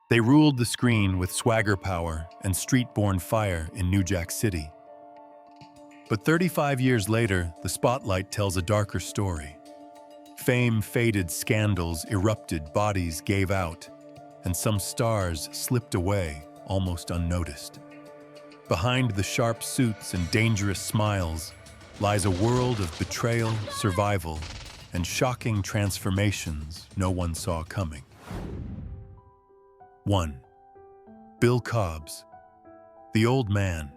They ruled the screen with swagger power and street-born fire in New Jack City. But 35 years later, the spotlight tells a darker story. Fame faded, scandals erupted, bodies gave out, and some stars slipped away almost unnoticed. Behind the sharp suits and dangerous smiles lies a world of betrayal, survival, and shocking transformations no one saw coming. 1. Bill Cobbs, the old man.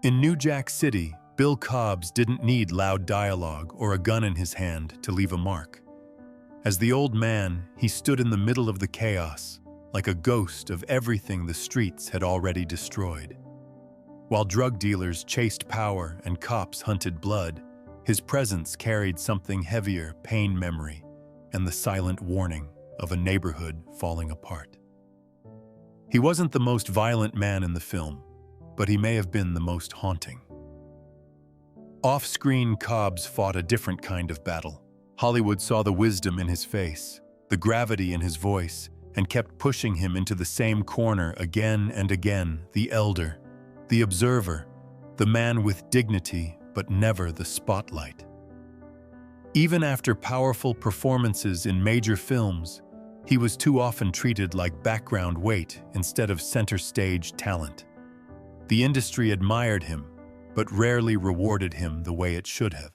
In New Jack City, Bill Cobbs didn't need loud dialogue or a gun in his hand to leave a mark. As the old man, he stood in the middle of the chaos, like a ghost of everything the streets had already destroyed. While drug dealers chased power and cops hunted blood, his presence carried something heavier: pain, memory, and the silent warning of a neighborhood falling apart. He wasn't the most violent man in the film, but he may have been the most haunting. Off-screen, Cobbs fought a different kind of battle. Hollywood saw the wisdom in his face, the gravity in his voice, and kept pushing him into the same corner again and again: the elder, the observer, the man with dignity but never the spotlight. Even after powerful performances in major films, he was too often treated like background weight instead of center stage talent. The industry admired him, but rarely rewarded him the way it should have.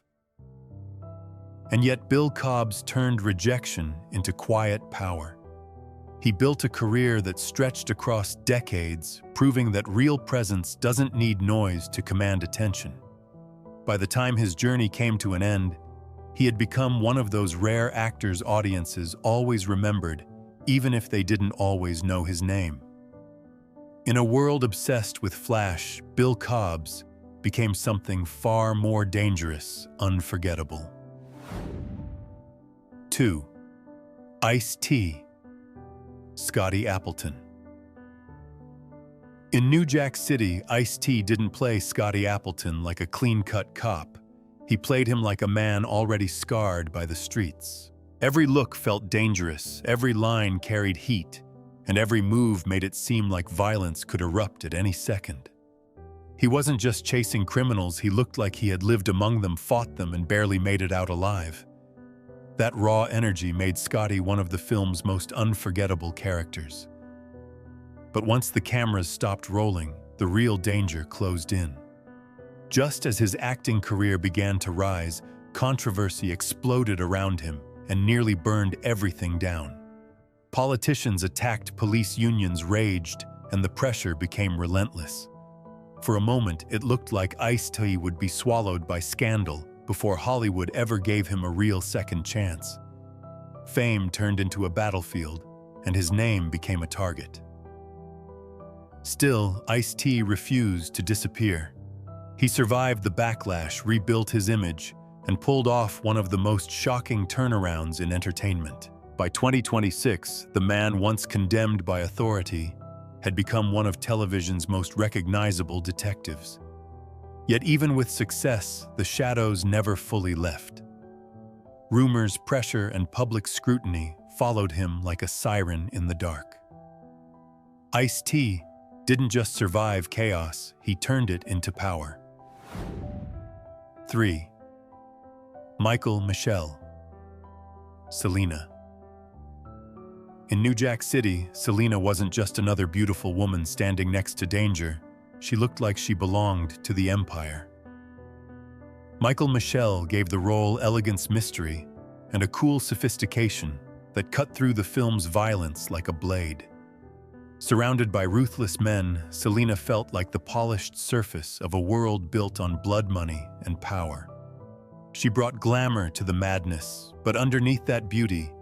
And yet Bill Cobbs turned rejection into quiet power. He built a career that stretched across decades, proving that real presence doesn't need noise to command attention. By the time his journey came to an end, he had become one of those rare actors audiences always remembered, even if they didn't always know his name. In a world obsessed with flash, Bill Cobbs became something far more dangerous: unforgettable. 2. Ice-T, Scotty Appleton. In New Jack City, Ice-T didn't play Scotty Appleton like a clean-cut cop. He played him like a man already scarred by the streets. Every look felt dangerous, every line carried heat, and every move made it seem like violence could erupt at any second. He wasn't just chasing criminals, he looked like he had lived among them, fought them, and barely made it out alive. That raw energy made Scotty one of the film's most unforgettable characters. But once the cameras stopped rolling, the real danger closed in. Just as his acting career began to rise, controversy exploded around him and nearly burned everything down. Politicians attacked, police unions raged, and the pressure became relentless. For a moment, it looked like Ice-T would be swallowed by scandal before Hollywood ever gave him a real second chance. Fame turned into a battlefield, and his name became a target. Still, Ice-T refused to disappear. He survived the backlash, rebuilt his image, and pulled off one of the most shocking turnarounds in entertainment. By 2026, the man once condemned by authority had become one of television's most recognizable detectives. Yet even with success, the shadows never fully left. Rumors, pressure, and public scrutiny followed him like a siren in the dark. Ice-T didn't just survive chaos, he turned it into power. 3. Michele, Selena. In New Jack City, Selena wasn't just another beautiful woman standing next to danger. She looked like she belonged to the empire. Michele gave the role elegance, mystery, and a cool sophistication that cut through the film's violence like a blade. Surrounded by ruthless men, Selena felt like the polished surface of a world built on blood money and power. She brought glamour to the madness, but underneath that beauty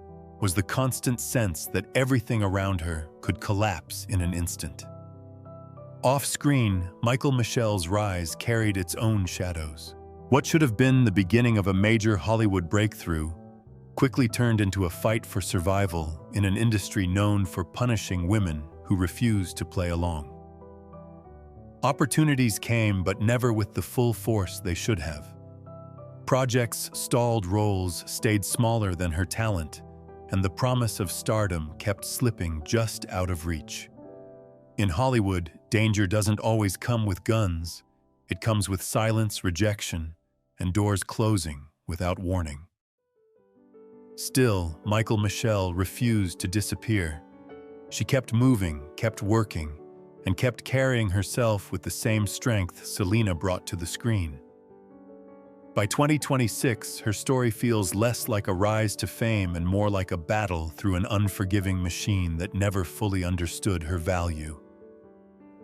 was the constant sense that everything around her could collapse in an instant. Off-screen, Michele's rise carried its own shadows. What should have been the beginning of a major Hollywood breakthrough quickly turned into a fight for survival in an industry known for punishing women who refused to play along. Opportunities came, but never with the full force they should have. Projects stalled, roles stayed smaller than her talent, and the promise of stardom kept slipping just out of reach. In Hollywood, danger doesn't always come with guns. It comes with silence, rejection, and doors closing without warning. Still, Michele refused to disappear. She kept moving, kept working, and kept carrying herself with the same strength Selena brought to the screen. By 2026, her story feels less like a rise to fame and more like a battle through an unforgiving machine that never fully understood her value.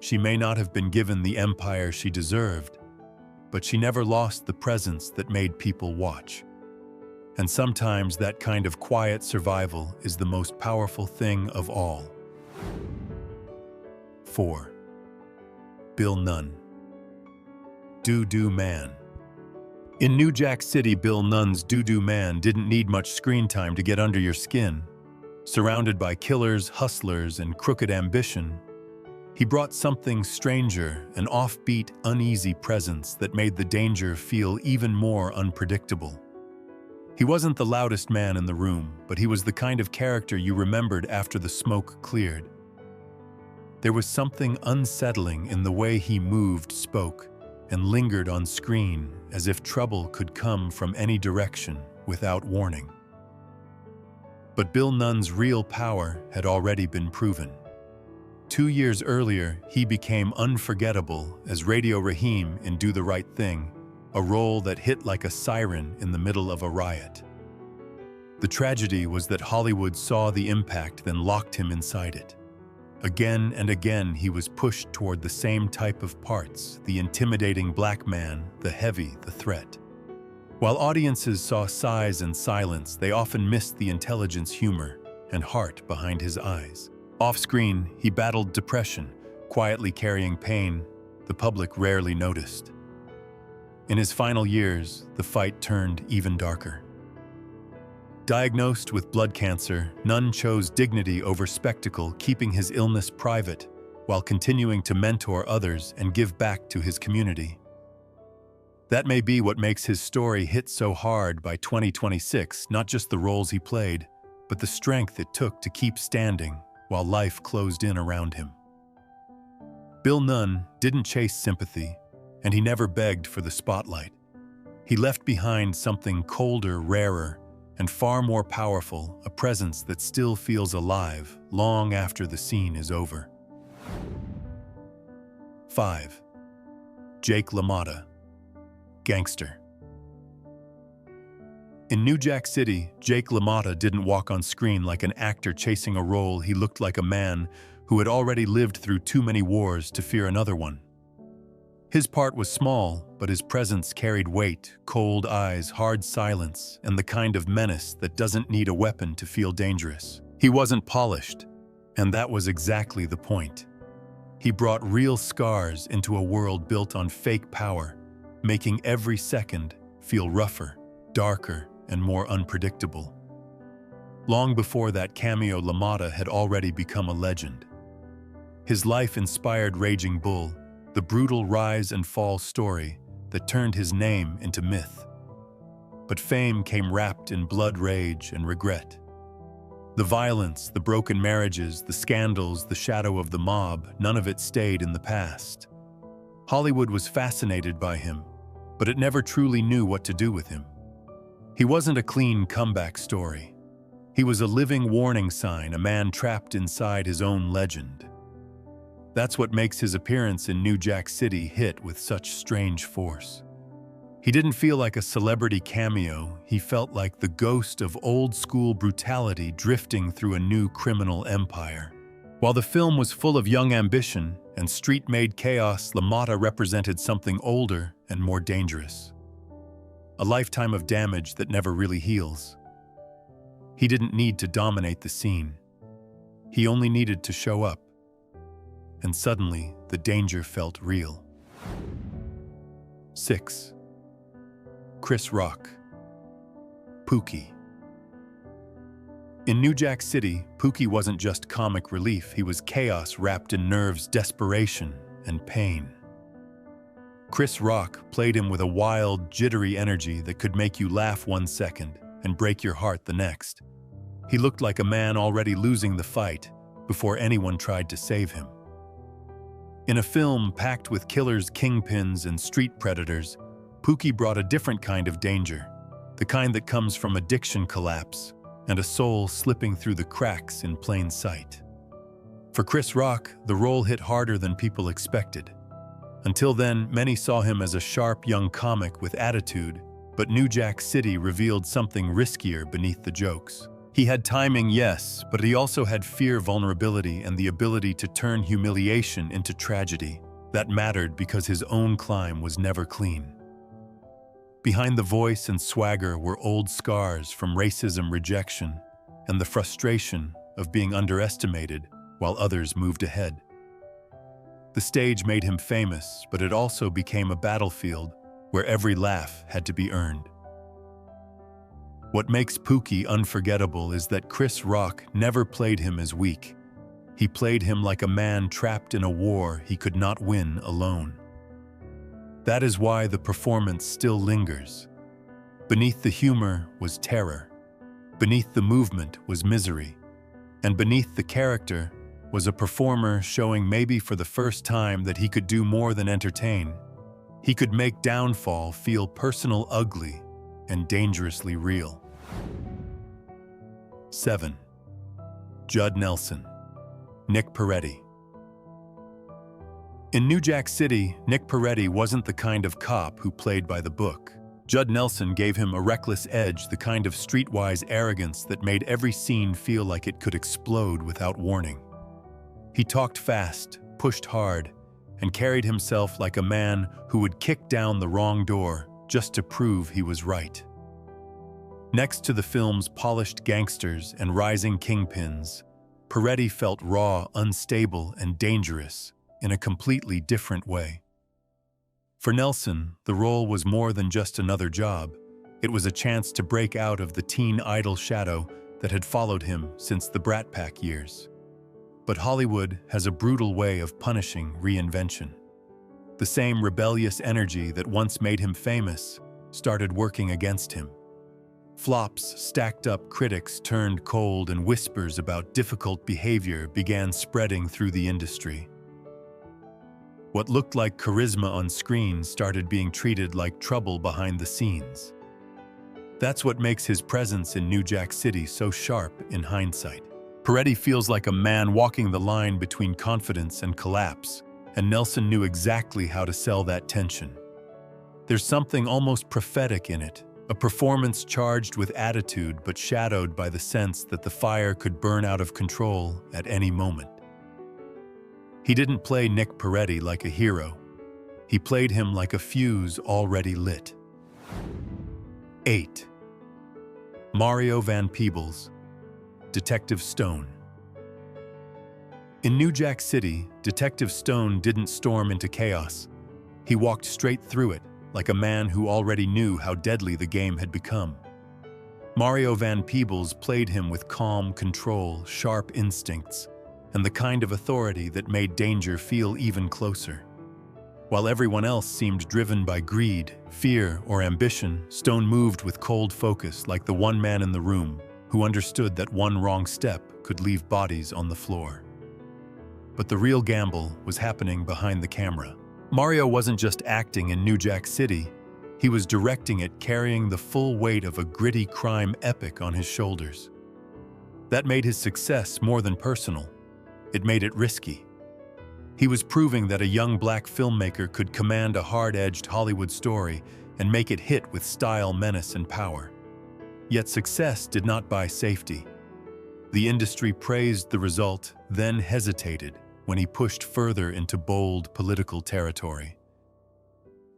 She may not have been given the empire she deserved, but she never lost the presence that made people watch. And sometimes that kind of quiet survival is the most powerful thing of all. 4. Bill Nunn. Doo-Doo Man. In New Jack City, Bill Nunn's Doo-Doo Man didn't need much screen time to get under your skin. Surrounded by killers, hustlers, and crooked ambition, he brought something stranger, an offbeat, uneasy presence that made the danger feel even more unpredictable. He wasn't the loudest man in the room, but he was the kind of character you remembered after the smoke cleared. There was something unsettling in the way he moved, spoke, and lingered on screen as if trouble could come from any direction without warning. But Bill Nunn's real power had already been proven. 2 years earlier, he became unforgettable as Radio Raheem in Do the Right Thing, a role that hit like a siren in the middle of a riot. The tragedy was that Hollywood saw the impact, then locked him inside it. Again and again, he was pushed toward the same type of parts, the intimidating black man, the heavy, the threat. While audiences saw size and silence, they often missed the intelligence, humor, and heart behind his eyes. Off-screen, he battled depression, quietly carrying pain the public rarely noticed. In his final years, the fight turned even darker. Diagnosed with blood cancer, Nunn chose dignity over spectacle, keeping his illness private while continuing to mentor others and give back to his community. That may be what makes his story hit so hard by 2026, not just the roles he played, but the strength it took to keep standing while life closed in around him. Bill Nunn didn't chase sympathy, and he never begged for the spotlight. He left behind something colder, rarer, and far more powerful, a presence that still feels alive long after the scene is over. 5. Jake LaMotta. Gangster. In New Jack City, Jake LaMotta didn't walk on screen like an actor chasing a role. He looked like a man who had already lived through too many wars to fear another one. His part was small, but his presence carried weight, cold eyes, hard silence, and the kind of menace that doesn't need a weapon to feel dangerous. He wasn't polished, and that was exactly the point. He brought real scars into a world built on fake power, making every second feel rougher, darker, and more unpredictable. Long before that cameo, LaMotta had already become a legend. His life inspired Raging Bull, the brutal rise and fall story that turned his name into myth. But fame came wrapped in blood, rage, and regret. The violence, the broken marriages, the scandals, the shadow of the mob, none of it stayed in the past. Hollywood was fascinated by him, but it never truly knew what to do with him. He wasn't a clean comeback story. He was a living warning sign, a man trapped inside his own legend. That's what makes his appearance in New Jack City hit with such strange force. He didn't feel like a celebrity cameo, he felt like the ghost of old-school brutality drifting through a new criminal empire. While the film was full of young ambition and street-made chaos, LaMotta represented something older and more dangerous. A lifetime of damage that never really heals. He didn't need to dominate the scene. He only needed to show up. And suddenly, the danger felt real. 6. Chris Rock. Pookie. In New Jack City, Pookie wasn't just comic relief, he was chaos wrapped in nerves, desperation, and pain. Chris Rock played him with a wild, jittery energy that could make you laugh one second and break your heart the next. He looked like a man already losing the fight before anyone tried to save him. In a film packed with killers, kingpins, and street predators, Pookie brought a different kind of danger, the kind that comes from addiction collapse and a soul slipping through the cracks in plain sight. For Chris Rock, the role hit harder than people expected. Until then, many saw him as a sharp young comic with attitude, but New Jack City revealed something riskier beneath the jokes. He had timing, yes, but he also had fear, vulnerability, and the ability to turn humiliation into tragedy. That mattered because his own climb was never clean. Behind the voice and swagger were old scars from racism, rejection, and the frustration of being underestimated while others moved ahead. The stage made him famous, but it also became a battlefield where every laugh had to be earned. What makes Pookie unforgettable is that Chris Rock never played him as weak. He played him like a man trapped in a war he could not win alone. That is why the performance still lingers. Beneath the humor was terror. Beneath the movement was misery. And beneath the character was a performer showing, maybe for the first time, that he could do more than entertain. He could make downfall feel personal, ugly, and dangerously real. 7. Judd Nelson. Nick Peretti. In New Jack City, Nick Peretti wasn't the kind of cop who played by the book. Judd Nelson gave him a reckless edge, the kind of streetwise arrogance that made every scene feel like it could explode without warning. He talked fast, pushed hard, and carried himself like a man who would kick down the wrong door just to prove he was right. Next to the film's polished gangsters and rising kingpins, Peretti felt raw, unstable, and dangerous in a completely different way. For Nelson, the role was more than just another job. It was a chance to break out of the teen idol shadow that had followed him since the Brat Pack years. But Hollywood has a brutal way of punishing reinvention. The same rebellious energy that once made him famous started working against him. Flops stacked up, critics turned cold, and whispers about difficult behavior began spreading through the industry. What looked like charisma on screen started being treated like trouble behind the scenes. That's what makes his presence in New Jack City so sharp in hindsight. Peretti feels like a man walking the line between confidence and collapse, and Nelson knew exactly how to sell that tension. There's something almost prophetic in it, a performance charged with attitude but shadowed by the sense that the fire could burn out of control at any moment. He didn't play Nick Peretti like a hero. He played him like a fuse already lit. 8. Mario Van Peebles. Detective Stone. In New Jack City, Detective Stone didn't storm into chaos. He walked straight through it, like a man who already knew how deadly the game had become. Mario Van Peebles played him with calm control, sharp instincts, and the kind of authority that made danger feel even closer. While everyone else seemed driven by greed, fear, or ambition, Stone moved with cold focus, like the one man in the room who understood that one wrong step could leave bodies on the floor. But the real gamble was happening behind the camera. Mario wasn't just acting in New Jack City, he was directing it, carrying the full weight of a gritty crime epic on his shoulders. That made his success more than personal. It made it risky. He was proving that a young black filmmaker could command a hard-edged Hollywood story and make it hit with style, menace, and power. Yet success did not buy safety. The industry praised the result, then hesitated when he pushed further into bold political territory.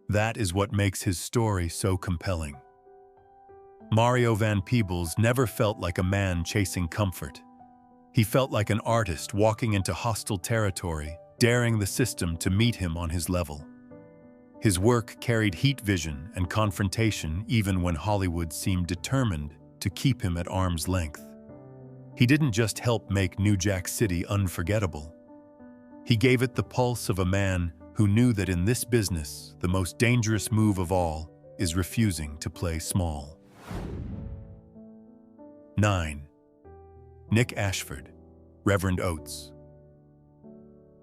That is what makes his story so compelling. Mario Van Peebles never felt like a man chasing comfort. He felt like an artist walking into hostile territory, daring the system to meet him on his level. His work carried heat vision and confrontation even when Hollywood seemed determined to keep him at arm's length. He didn't just help make New Jack City unforgettable. He gave it the pulse of a man who knew that in this business, the most dangerous move of all is refusing to play small. 9. Nick Ashford, Reverend Oates.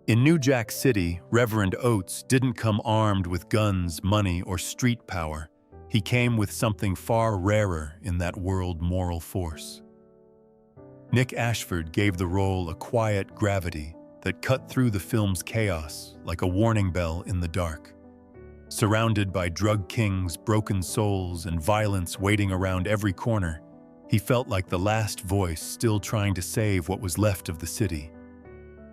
In New Jack City, Reverend Oates didn't come armed with guns, money, or street power. He came with something far rarer in that world: moral force. Nick Ashford gave the role a quiet gravity that cut through the film's chaos like a warning bell in the dark. Surrounded by drug kings, broken souls, and violence waiting around every corner, he felt like the last voice still trying to save what was left of the city.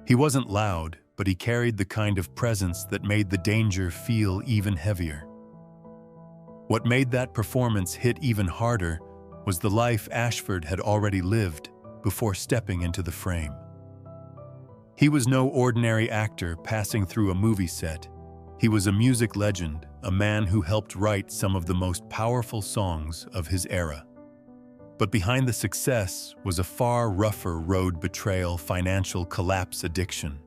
He wasn't loud, but he carried the kind of presence that made the danger feel even heavier. What made that performance hit even harder was the life Ashford had already lived before stepping into the frame. He was no ordinary actor passing through a movie set. He was a music legend, a man who helped write some of the most powerful songs of his era. But behind the success was a far rougher road: betrayal, financial collapse, addiction,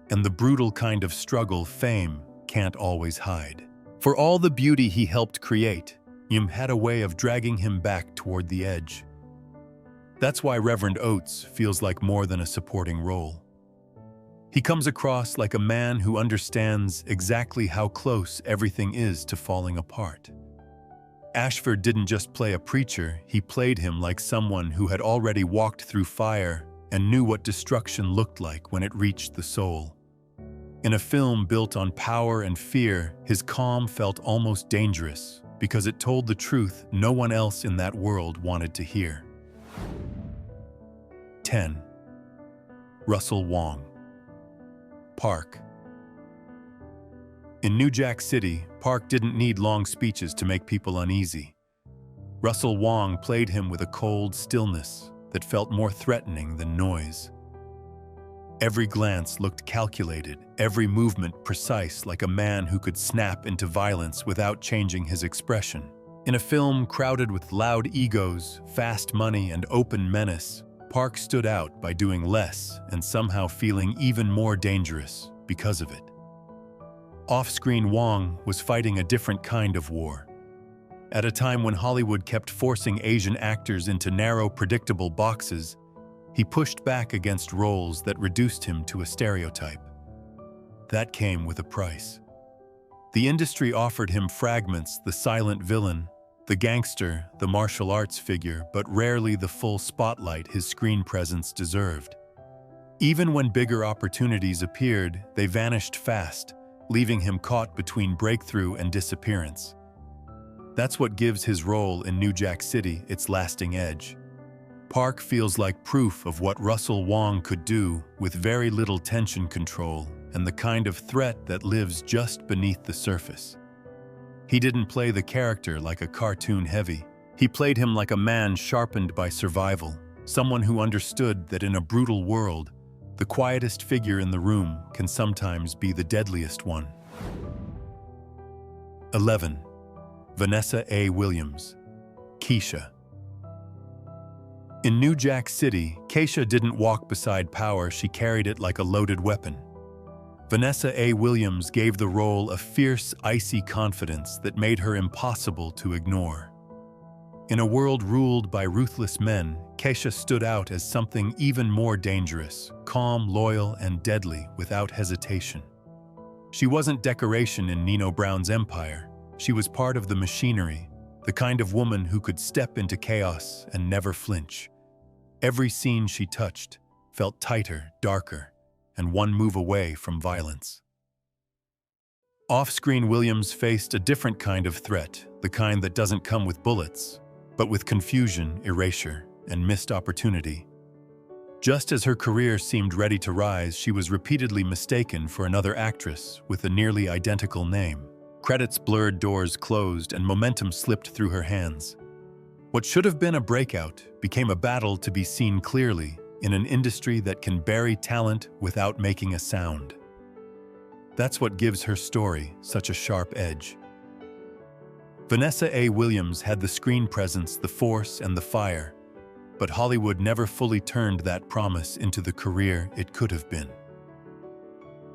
and the brutal kind of struggle fame can't always hide. For all the beauty he helped create, had a way of dragging him back toward the edge. That's why Reverend Oates feels like more than a supporting role. He comes across like a man who understands exactly how close everything is to falling apart. Ashford didn't just play a preacher, he played him like someone who had already walked through fire and knew what destruction looked like when it reached the soul. In a film built on power and fear, his calm felt almost dangerous because it told the truth no one else in that world wanted to hear. 10. Russell Wong. Park. In New Jack City, Park didn't need long speeches to make people uneasy. Russell Wong played him with a cold stillness that felt more threatening than noise. Every glance looked calculated, every movement precise, like a man who could snap into violence without changing his expression. In a film crowded with loud egos, fast money, and open menace, Park stood out by doing less and somehow feeling even more dangerous because of it. Off-screen, Wong was fighting a different kind of war. At a time when Hollywood kept forcing Asian actors into narrow, predictable boxes, he pushed back against roles that reduced him to a stereotype. That came with a price. The industry offered him fragments: the silent villain, the gangster, the martial arts figure, but rarely the full spotlight his screen presence deserved. Even when bigger opportunities appeared, they vanished fast, leaving him caught between breakthrough and disappearance. That's what gives his role in New Jack City its lasting edge. Park feels like proof of what Russell Wong could do with very little tension control and the kind of threat that lives just beneath the surface. He didn't play the character like a cartoon heavy. He played him like a man sharpened by survival, someone who understood that in a brutal world, the quietest figure in the room can sometimes be the deadliest one. 11. Vanessa A. Williams. Keisha. In New Jack City, Keisha didn't walk beside power, she carried it like a loaded weapon. Vanessa A. Williams gave the role a fierce, icy confidence that made her impossible to ignore. In a world ruled by ruthless men, Keisha stood out as something even more dangerous, calm, loyal, and deadly without hesitation. She wasn't decoration in Nino Brown's empire. She was part of the machinery, the kind of woman who could step into chaos and never flinch. Every scene she touched felt tighter, darker, and one move away from violence. Off-screen, Williams faced a different kind of threat, the kind that doesn't come with bullets, but with confusion, erasure, and missed opportunity. Just as her career seemed ready to rise, she was repeatedly mistaken for another actress with a nearly identical name. Credits blurred, doors closed, and momentum slipped through her hands. What should have been a breakout became a battle to be seen clearly in an industry that can bury talent without making a sound. That's what gives her story such a sharp edge. Vanessa A. Williams had the screen presence, the force, and the fire, but Hollywood never fully turned that promise into the career it could have been.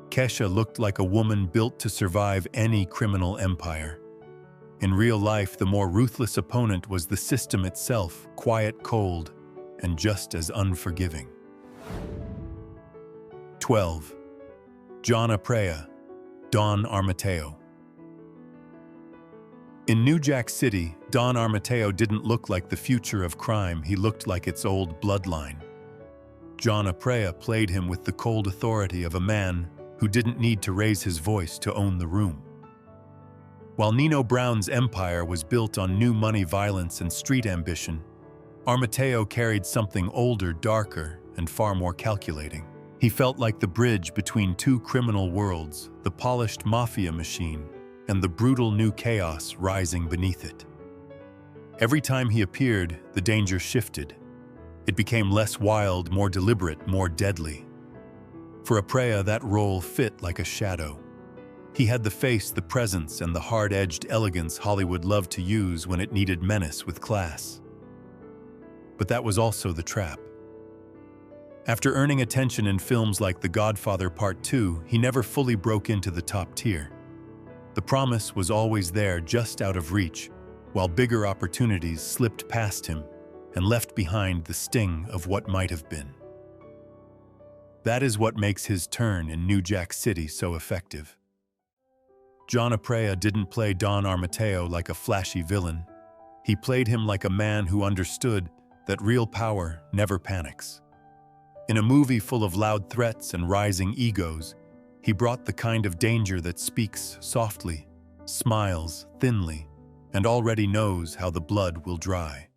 Keisha looked like a woman built to survive any criminal empire. In real life, the more ruthless opponent was the system itself, quiet, cold, and just as unforgiving. 12. John Aprea, Don Armateo. In New Jack City, Don Armateo didn't look like the future of crime, he looked like its old bloodline. John Aprea played him with the cold authority of a man who didn't need to raise his voice to own the room. While Nino Brown's empire was built on new money violence and street ambition, Armateo carried something older, darker, and far more calculating. He felt like the bridge between two criminal worlds, the polished mafia machine and the brutal new chaos rising beneath it. Every time he appeared, the danger shifted. It became less wild, more deliberate, more deadly. For Aprea, that role fit like a shadow. He had the face, the presence, and the hard-edged elegance Hollywood loved to use when it needed menace with class. But that was also the trap. After earning attention in films like The Godfather Part 2, he never fully broke into the top tier. The promise was always there, just out of reach, while bigger opportunities slipped past him and left behind the sting of what might have been. That is what makes his turn in New Jack City so effective. John Aprea didn't play Don Armateo like a flashy villain. He played him like a man who understood that real power never panics. In a movie full of loud threats and rising egos, he brought the kind of danger that speaks softly, smiles thinly, and already knows how the blood will dry.